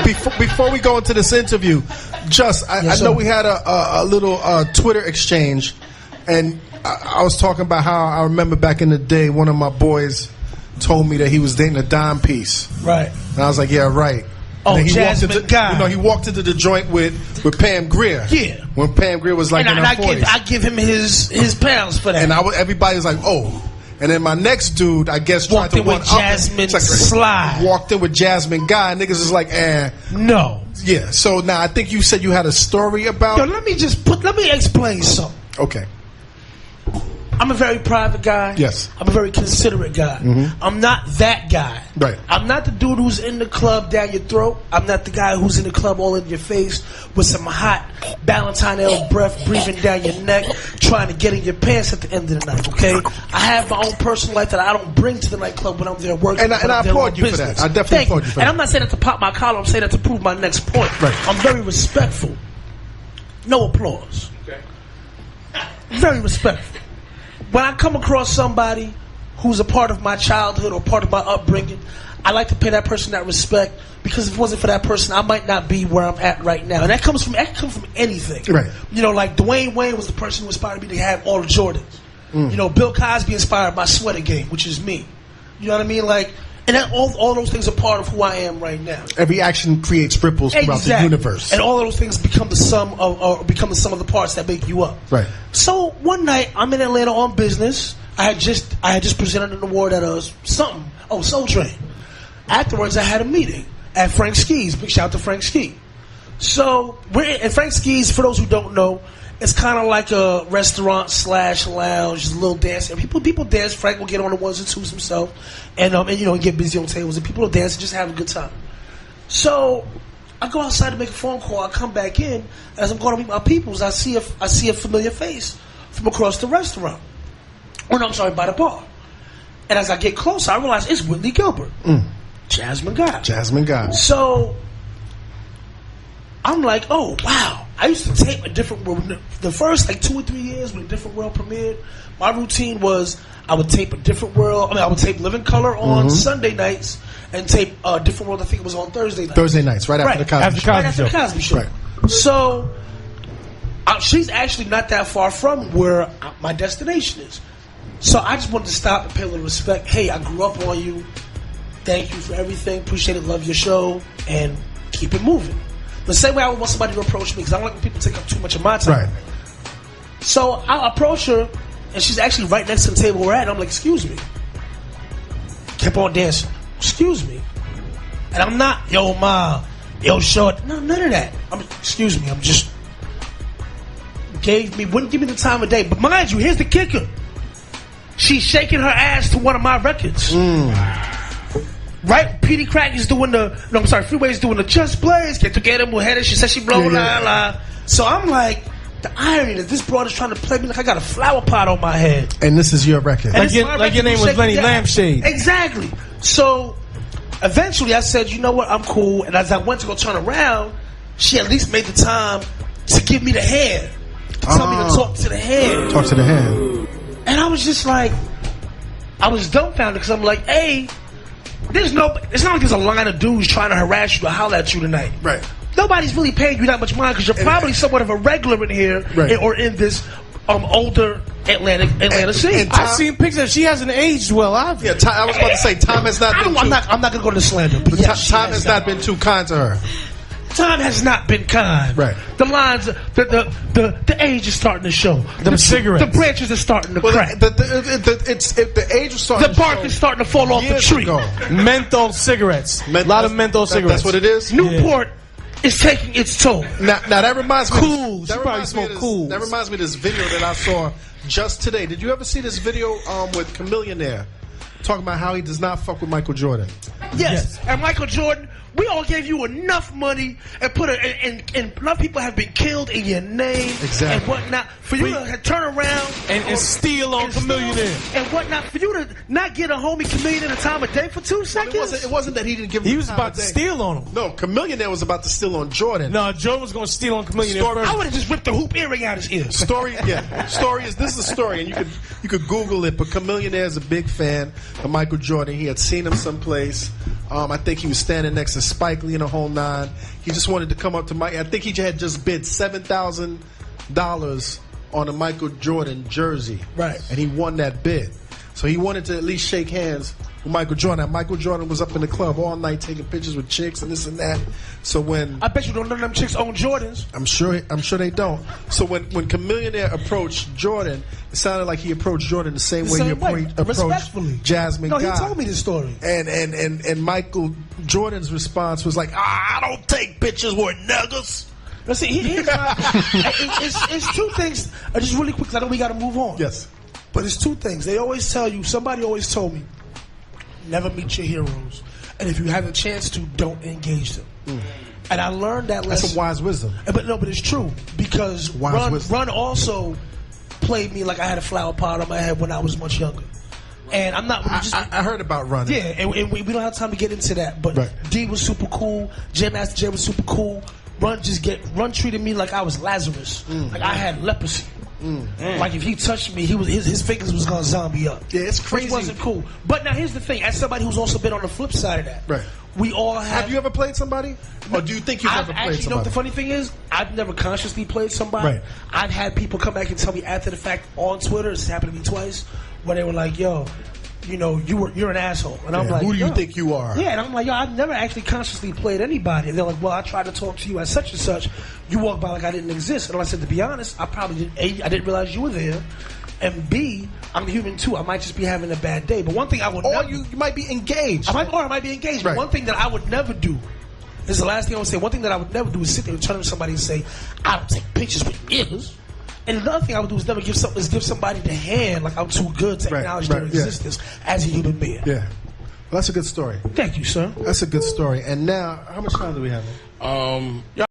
Before we go into this interview, I know we had a little Twitter exchange, and I was talking about how I remember back in the day, one of my boys told me that he was dating a dime piece. Right. And I was like, yeah, right. Oh, Jasmine Guy. He walked into the joint with Pam Grier. Yeah. When Pam Grier was like in her 40s. I give him his pounds for that. And everybody was like, oh. And then my next dude, I guess, walked in with Jasmine Slide. Walked in with Jasmine Guy. Niggas is like, no. Yeah. So now I think you said you had a story about. Yo, let me explain something. Okay. I'm a very private guy. Yes. I'm a very considerate guy. Mm-hmm. I'm not that guy. Right. I'm not the dude who's in the club down your throat. I'm not the guy who's in the club all in your face with some hot Valentine Ale breath breathing down your neck, trying to get in your pants at the end of the night, okay? I have my own personal life that I don't bring to the nightclub when I'm there working. And I applaud you for that. I definitely applaud you for that. And I'm not saying that to pop my collar. I'm saying that to prove my next point. Right. I'm very respectful. No applause. Okay. Very respectful. When I come across somebody who's a part of my childhood or part of my upbringing, I like to pay that person that respect, because if it wasn't for that person, I might not be where I'm at right now. And that comes from anything. Right. You know, like Dwayne Wayne was the person who inspired me to have all the Jordans. Mm. You know, Bill Cosby inspired my sweater game, which is me. You know what I mean? Like, and that, all those things are part of who I am right now. Every action creates ripples throughout the universe, and all of those things become the sum of the parts that make you up. Right. So one night I'm in Atlanta on business. I had just presented an award at Soul Train. Afterwards, I had a meeting at Frank Ski's. Big shout out to Frank Ski. So we're at Frank Ski's. For those who don't know, it's kind of like a restaurant / lounge, just a little dance. And people dance. Frank will get on the ones and twos himself, and get busy on tables. And people will dance and just have a good time. So I go outside to make a phone call. I come back in. As I'm going to meet my peoples, I see a familiar face from across the restaurant. Oh no, I'm sorry, by the bar. And as I get closer, I realize it's Whitley Gilbert, Jasmine Guy. Jasmine Guy. So I'm like, oh wow. I used to tape A Different World. The first 2 or 3 years when A Different World premiered, my routine was I would tape A Different World. I would tape Living Color on Sunday nights and tape A Different World. I think it was on Thursday nights. Thursday nights, right after the Cosby Show. Right after the Cosby Show. Right. So she's actually not that far from where my destination is. So I just wanted to stop and pay a little respect. Hey, I grew up on you. Thank you for everything. Appreciate it. Love your show. And keep it moving. The same way I would want somebody to approach me, because I don't like when people take up too much of my time. Right. So I approach her, and she's actually right next to the table we're at, and I'm like, excuse me. Kept on dancing. Excuse me. And I'm not, yo, ma, yo, short. No, none of that. Excuse me, I'm just, wouldn't give me the time of day. But mind you, here's the kicker. She's shaking her ass to one of my records. Right? Petey Crack is doing Freeway is doing the Just Blaze, Get Together, Mujeres, she said she blow la. So I'm like, the irony that this broad is trying to play me like I got a flower pot on my head. And this is your record. Like your name was Lenny Lampshade. Exactly. So eventually I said, you know what, I'm cool. And as I went to go turn around, she at least made the time to give me the hand. To tell me to talk to the hand. Talk to the hand. And I was just like, I was dumbfounded because I'm like, hey, it's not like there's a line of dudes trying to harass you or holler at you tonight. Right. Nobody's really paying you that much mind because you're probably somewhat of a regular in here or in this older Atlanta scene. I've seen pictures. She hasn't aged well. I was about to say, time has not been. I'm not going to go to slander. But time has not been too kind to her. Time has not been kind. Right. The lines, the age is starting to show. The cigarettes. The branches are starting to crack. The age is starting. The bark is starting to fall off the tree. Menthol cigarettes. A lot of menthol cigarettes. That's what it is. Newport is taking its toll. Now that reminds me. Cool. That reminds me cool. That reminds me of this video that I saw just today. Did you ever see this video with Chamillionaire talking about how he does not fuck with Michael Jordan? Yes. And Michael Jordan. We all gave you enough money and enough people have been killed in your name and whatnot for you to turn around and steal on Chamillionaire and whatnot, for you to not get a homie Chamillionaire a time of day for 2 seconds. It wasn't that he didn't give him. He was about to steal on him. No, Chamillionaire was about to steal on Jordan. No, Jordan was going to steal on Chamillionaire first. I would have just ripped the hoop earring out his ear. Story is the story, and you could You could Google it, but Chamillionaire is a big fan of Michael Jordan. He had seen him someplace. I think he was standing next to Spike Lee in the whole nine. He just wanted to come up to Mike. I think he had just bid $7,000 on a Michael Jordan jersey. Right. And he won that bid. So he wanted to at least shake hands with Michael Jordan. Now, Michael Jordan was up in the club all night taking pictures with chicks and this and that. So when I bet you don't none of them chicks own Jordans. I'm sure they don't. So when Chamillionaire approached Jordan, it sounded like he approached Jordan the same way he approached Jasmine Guy. No, he told me this story. And Michael Jordan's response was like, I don't take pictures with niggas. Now see, it's two things. Just really quick, I know we got to move on. Yes. But it's two things. They always tell you, somebody always told me, never meet your heroes. And if you have a chance to, don't engage them. And I learned that lesson. That's some wise wisdom. But it's true. Because Run also played me like I had a flower pot on my head when I was much younger. And I'm not... I heard about Run. Yeah, and we don't have time to get into that. But right. D was super cool. Jam Master Jay was super cool. Run treated me like I was Lazarus. Like I had leprosy. Like if he touched me, his fingers was gonna zombie up. Yeah, it's crazy. Which wasn't cool. But now here's the thing: as somebody who's also been on the flip side of that, right? We all have you ever played somebody, or do you think you've ever played somebody? You know what the funny thing is? I've never consciously played somebody. Right. I've had people come back and tell me after the fact on Twitter. It's happened to me twice, where they were like, "Yo, you know, you're an asshole," and I'm like, "Who do you think you are?" Yeah, and I'm like, "Yo, I've never actually consciously played anybody." And they're like, "Well, I tried to talk to you as such and such. You walk by like I didn't exist." And I said, to be honest, I probably didn't. A, I didn't realize you were there, and B, I'm human too. I might just be having a bad day. But one thing I would never, you might be engaged. I might be engaged. Right. But one thing that I would never do. This is the last thing I would say. One thing that I would never do is sit there and turn to somebody and say, "I don't take pictures with niggas." And another thing I would do is never give somebody the hand like I'm too good to acknowledge their existence as a human being. Yeah. Well, that's a good story. Thank you, sir. That's a good story. And now, how much time do we have?